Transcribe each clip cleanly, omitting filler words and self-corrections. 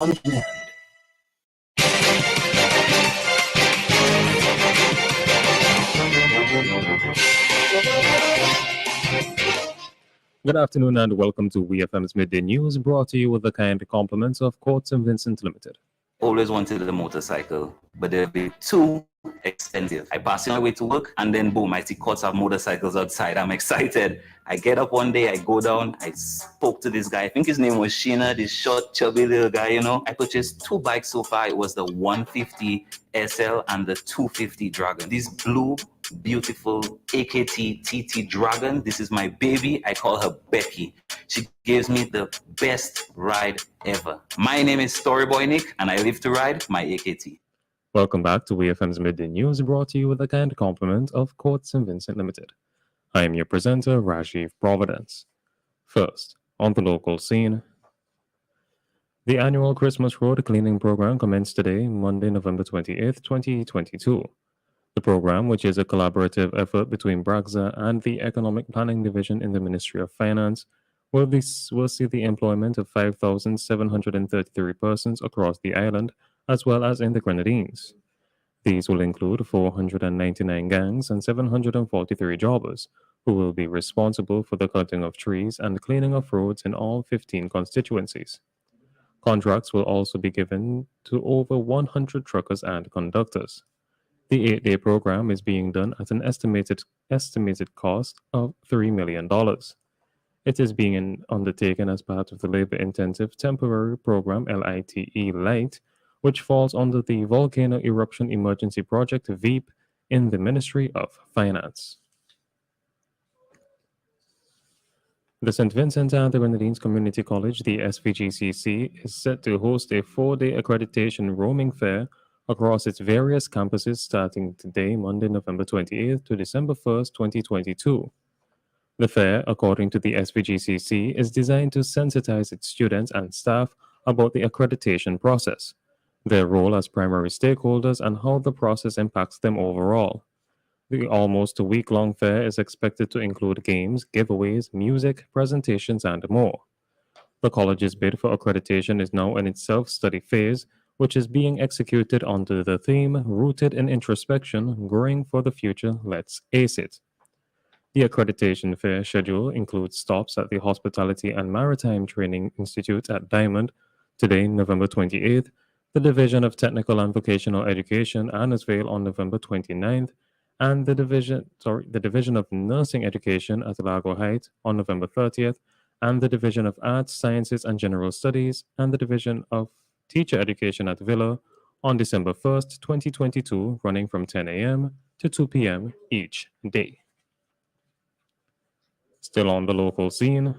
on demand. Good afternoon and welcome to WEFM's Midday News, brought to you with the kind compliments of Courts and Vincent Limited. Always wanted a motorcycle, but they're a bit too expensive. I pass on my way to work, and then boom, I see Courts have motorcycles outside. I'm excited. I get up one day, I go down, I spoke to this guy. I think his name was Sheena, this short, chubby little guy, I purchased two bikes so far. It was the 150 SL and the 250 Dragon. This blue, beautiful AKT TT Dragon. This is my baby. I call her Becky. She gives me the best ride ever. My name is Storyboy Nick, and I live to ride my AKT. Welcome back to WEFM's Midday News, brought to you with the kind compliment of Courts and Vincent Limited. I am your presenter, Rajiv Providence. First, on the local scene. The annual Christmas Road Cleaning Program commenced today, Monday, November 28th, 2022. The program, which is a collaborative effort between Bragza and the Economic Planning Division in the Ministry of Finance, will see the employment of 5,733 persons across the island, as well as in the Grenadines. These will include 499 gangs and 743 jobbers, who will be responsible for the cutting of trees and cleaning of roads in all 15 constituencies. Contracts will also be given to over 100 truckers and conductors. The 8-day program is being done at an estimated cost of $3 million. It is being undertaken as part of the labor-intensive temporary program LITE Light, which falls under the Volcano Eruption Emergency Project VEEP in the Ministry of Finance. The St. Vincent and the Grenadines Community College, the SVGCC, is set to host a 4-day accreditation roaming fair across its various campuses starting today, Monday, November 28th to December 1st, 2022. The fair, according to the SVGCC, is designed to sensitize its students and staff about the accreditation process, their role as primary stakeholders, and how the process impacts them overall. The almost week-long fair is expected to include games, giveaways, music, presentations, and more. The college's bid for accreditation is now in its self-study phase, which is being executed under the theme Rooted in Introspection, Growing for the Future, Let's Ace It. The accreditation fair schedule includes stops at the Hospitality and Maritime Training Institute at Diamond, today, November 28th, the Division of Technical and Vocational Education, Annisvale, on November 29th, and the Division of Nursing Education at Lago Heights on November 30th, and the Division of Arts, Sciences, and General Studies, and the Division of Teacher Education at Villa on December 1st, 2022, running from 10 a.m. to 2 p.m. each day. Still on the local scene,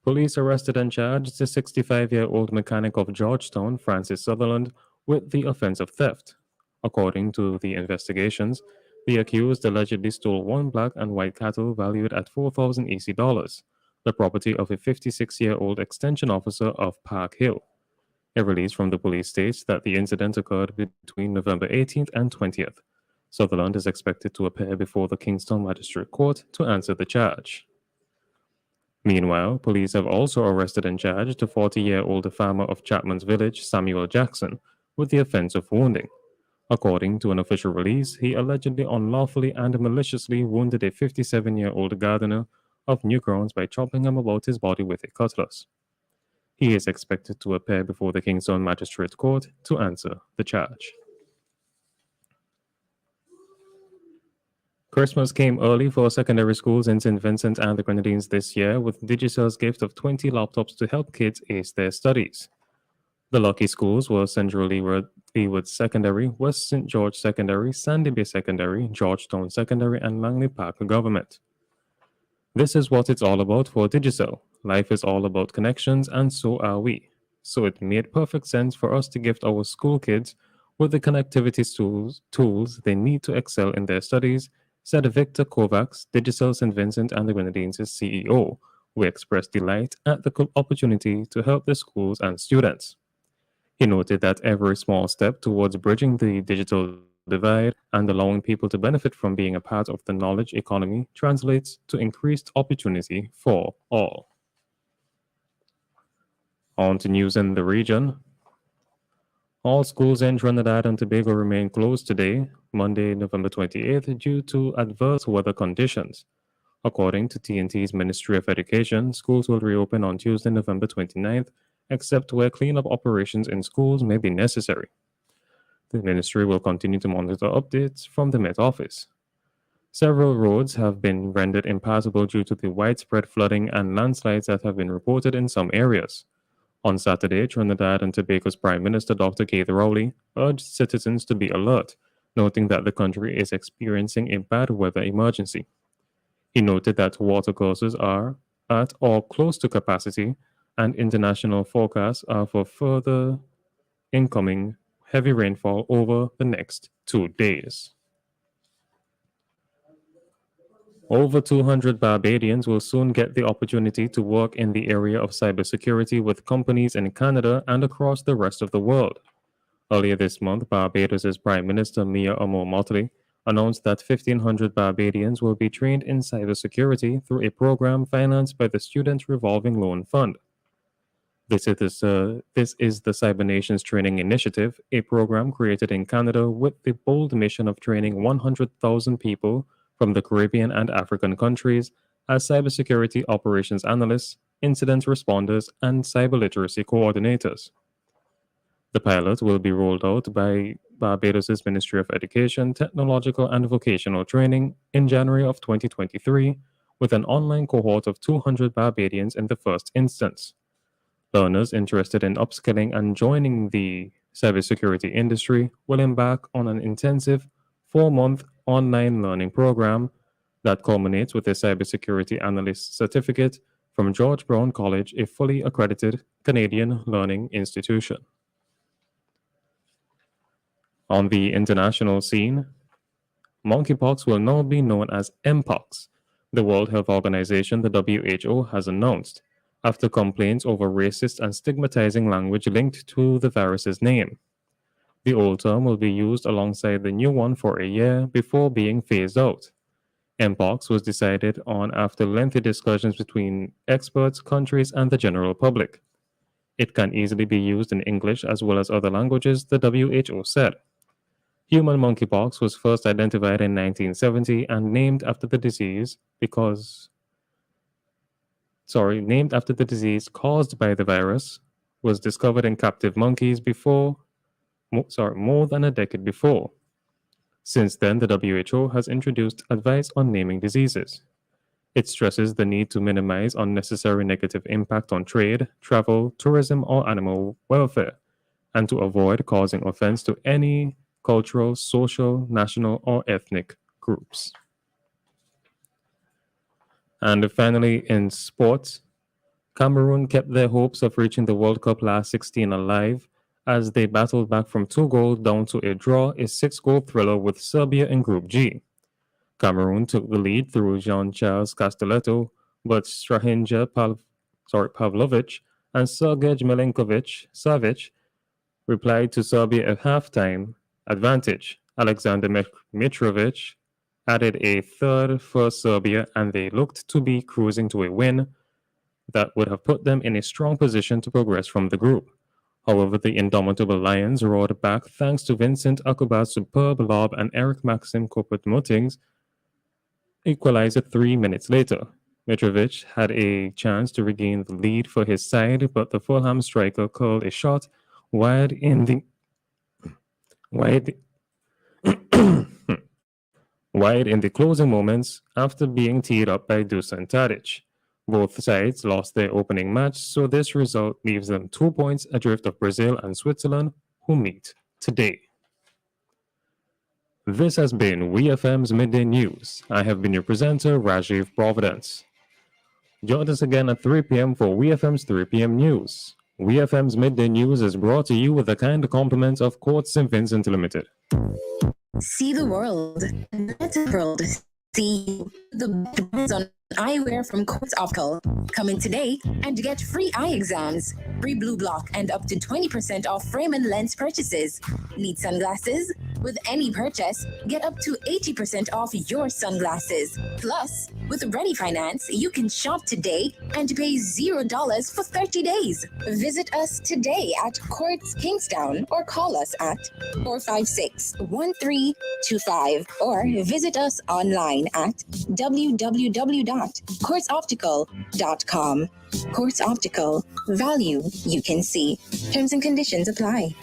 police arrested and charged the 65-year-old mechanic of Georgetown, Francis Sutherland, with the offense of theft. According to the investigations, the accused allegedly stole one black and white cattle valued at 4,000 EC dollars, the property of a 56-year-old extension officer of Park Hill. A release from the police states that the incident occurred between November 18th and 20th. Sutherland is expected to appear before the Kingston Magistrate Court to answer the charge. Meanwhile, police have also arrested and charged the 40-year-old farmer of Chapman's Village, Samuel Jackson, with the offense of wounding. According to an official release, he allegedly unlawfully and maliciously wounded a 57-year-old gardener of Newgrounds by chopping him about his body with a cutlass. He is expected to appear before the Kingston Magistrate Court to answer the charge. Christmas came early for secondary schools in St. Vincent and the Grenadines this year, with Digicel's gift of 20 laptops to help kids ace their studies. The lucky schools were Central Leeward Secondary, West St. George Secondary, Sandy Bay Secondary, Georgetown Secondary, and Langley Park Government. This is what it's all about for Digicel. Life is all about connections, and so are we. So it made perfect sense for us to gift our school kids with the connectivity tools they need to excel in their studies, said Victor Kovacs, Digicel St. Vincent and the Grenadines' CEO, who expressed delight at the opportunity to help the schools and students. He noted that every small step towards bridging the digital divide and allowing people to benefit from being a part of the knowledge economy translates to increased opportunity for all. On to news in the region. All schools in Trinidad and Tobago remain closed today, Monday, November 28th, due to adverse weather conditions. According to TNT's Ministry of Education, schools will reopen on Tuesday, November 29th, except where cleanup operations in schools may be necessary. The ministry will continue to monitor updates from the Met Office. Several roads have been rendered impassable due to the widespread flooding and landslides that have been reported in some areas. On Saturday, Trinidad and Tobago's Prime Minister Dr. Keith Rowley urged citizens to be alert, noting that the country is experiencing a bad weather emergency. He noted that watercourses are at or close to capacity, and international forecasts are for further incoming heavy rainfall over the next 2 days. Over 200 Barbadians will soon get the opportunity to work in the area of cybersecurity with companies in Canada and across the rest of the world. Earlier this month, Barbados' Prime Minister Mia Motley announced that 1,500 Barbadians will be trained in cybersecurity through a program financed by the Student Revolving Loan Fund. This is the Cyber Nations Training Initiative, a program created in Canada with the bold mission of training 100,000 people from the Caribbean and African countries as cybersecurity operations analysts, incident responders, and cyber literacy coordinators. The pilot will be rolled out by Barbados' Ministry of Education, Technological and Vocational Training in January of 2023, with an online cohort of 200 Barbadians in the first instance. Learners interested in upskilling and joining the cybersecurity industry will embark on an intensive 4-month online learning program that culminates with a cybersecurity analyst certificate from George Brown College, a fully accredited Canadian learning institution. On the international scene, monkeypox will now be known as Mpox, the World Health Organization, the WHO, has announced, after complaints over racist and stigmatizing language linked to the virus's name. The old term will be used alongside the new one for a year before being phased out. Mpox was decided on after lengthy discussions between experts, countries, and the general public. It can easily be used in English as well as other languages, the WHO said. Human monkeypox was first identified in 1970 and named after the disease caused by the virus, was discovered in captive monkeys more than a decade before. Since then, the WHO has introduced advice on naming diseases. It stresses the need to minimize unnecessary negative impact on trade, travel, tourism, or animal welfare, and to avoid causing offense to any cultural, social, national, or ethnic groups. And finally, in sports, Cameroon kept their hopes of reaching the World Cup last 16 alive as they battled back from 2 goals down to a draw, a 6-goal thriller with Serbia in Group G. Cameroon took the lead through Jean-Charles Castelletto, but Pavlovic and Sergej Milinkovic-Savic replied to Serbia at halftime advantage. Alexander Mitrovic added a third for Serbia, and they looked to be cruising to a win that would have put them in a strong position to progress from the group. However, the indomitable Lions roared back thanks to Vincent Akuba's superb lob and Eric Maxim Koput-Muting's equalizer 3 minutes later. Mitrovic had a chance to regain the lead for his side, but the Fulham striker curled a shot wide in the closing moments after being teed up by Dusan Tadic. Both sides lost their opening match, so this result leaves them 2 points adrift of Brazil and Switzerland, who meet today. This has been WEFM's Midday News. I have been your presenter, Rajiv Providence. Join us again at 3 p.m. for WEFM's 3 p.m. News. WEFM's Midday News is brought to you with the kind compliments of Court St. Vincent Limited. See the world, not the world. See the brands on eyewear from Quartz Optical. Come in today and get free eye exams, free blue block, and up to 20% off frame and lens purchases. Need sunglasses? With any purchase, get up to 80% off your sunglasses. Plus, With Ready Finance, you can shop today and pay $0 for 30 days. Visit us today at Courts Kingstown or call us at 456-1325 or visit us online at www.courtsoptical.com. Courts Optical, value you can see. Terms and conditions apply.